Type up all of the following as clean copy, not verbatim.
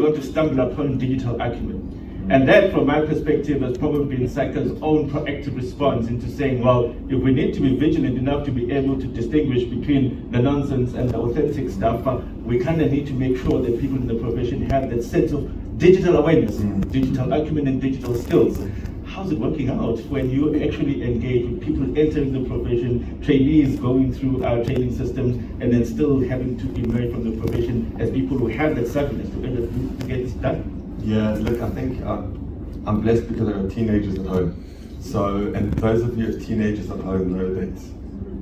going to stumble upon digital acumen. And that, from my perspective, has probably been SACCA's own proactive response into saying, well, if we need to be vigilant enough to be able to distinguish between the nonsense and the authentic stuff, we kind of need to make sure that people in the profession have that sense of digital awareness, digital acumen and digital skills. How's it working out when you actually engage with people entering the profession, trainees going through our training systems, and then still having to emerge from the profession as people who have that savviness to get this done? Yeah, look, I think I'm blessed because I have teenagers at home. So, and those of you as teenagers at home know that,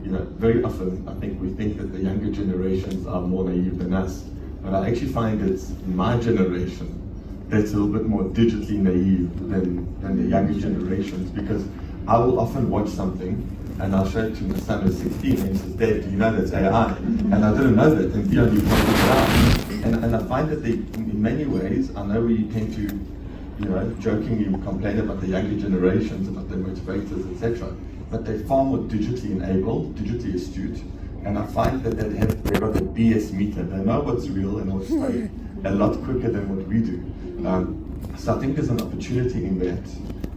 you know, very often I think we think that the younger generations are more naive than us. But I actually find it's my generation that's a little bit more digitally naive than the younger generations, because I will often watch something and I'll show it to my son who's 16 and he says, Dad, do you know that's AI? And I didn't know that, and Dion, you pointed it out. And I find that they, in many ways, I know we tend to, you know, jokingly complain about the younger generations, about their motivators, etc. But they're far more digitally enabled, digitally astute. And I find that they've got a BS meter. They know what's real and what's fake a lot quicker than what we do. So I think there's an opportunity in that,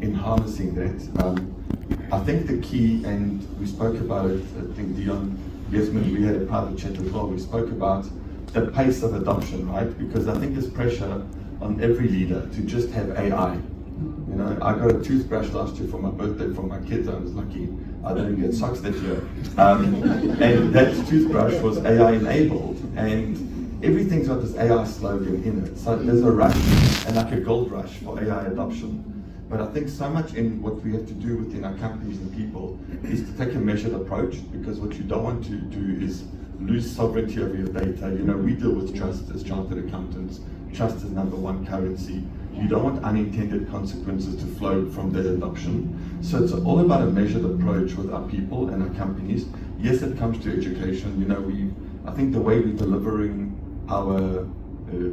in harnessing that. I think the key, and we spoke about it, I think Dion, Desmond, we had a private chat as well, we spoke about the pace of adoption, right? Because I think there's pressure on every leader to just have AI. You know, I got a toothbrush last year for my birthday for my kids. I was lucky I didn't get socks that year. And that toothbrush was AI enabled, and everything's got this AI slogan in it. So there's a rush, and like a gold rush for AI adoption. But I think so much in what we have to do within our companies and people is to take a measured approach, because what you don't want to do is lose sovereignty over your data. You know, we deal with trust as chartered accountants. Trust is number one currency. You don't want unintended consequences to flow from that adoption. So it's all about a measured approach with our people and our companies. Yes, it comes to education. You know, I think the way we're delivering our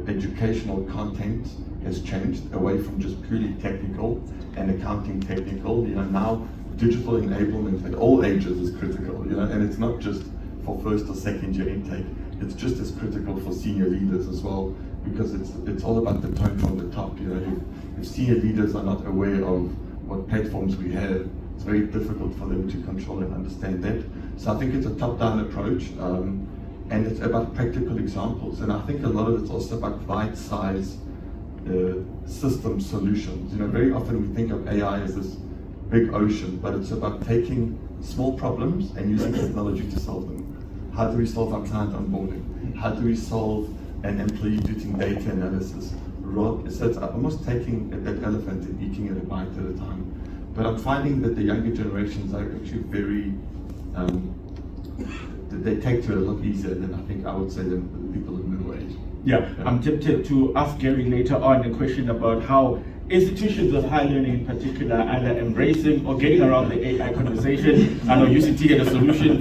educational content has changed away from just purely technical and accounting technical. You know, now digital enablement at all ages is critical, you know, and it's not just for first or second year intake. It's just as critical for senior leaders as well, because it's all about the tone from the top. You know, if senior leaders are not aware of what platforms we have, it's very difficult for them to control and understand that. So I think it's a top-down approach, and it's about practical examples. And I think a lot of it's also about bite-sized system solutions. You know, very often we think of AI as this big ocean, but it's about taking small problems and using technology to solve them. How do we solve our client onboarding? How do we solve an employee doing data analysis? So it's almost taking that elephant and eating it a bite at a time. But I'm finding that the younger generations are actually very, they take to it a lot easier than I think I would say than the people in middle age. Yeah, I'm tempted to ask Gary later on a question about how institutions of higher learning in particular are either embracing or getting around the AI conversation. I know UCT had a solution.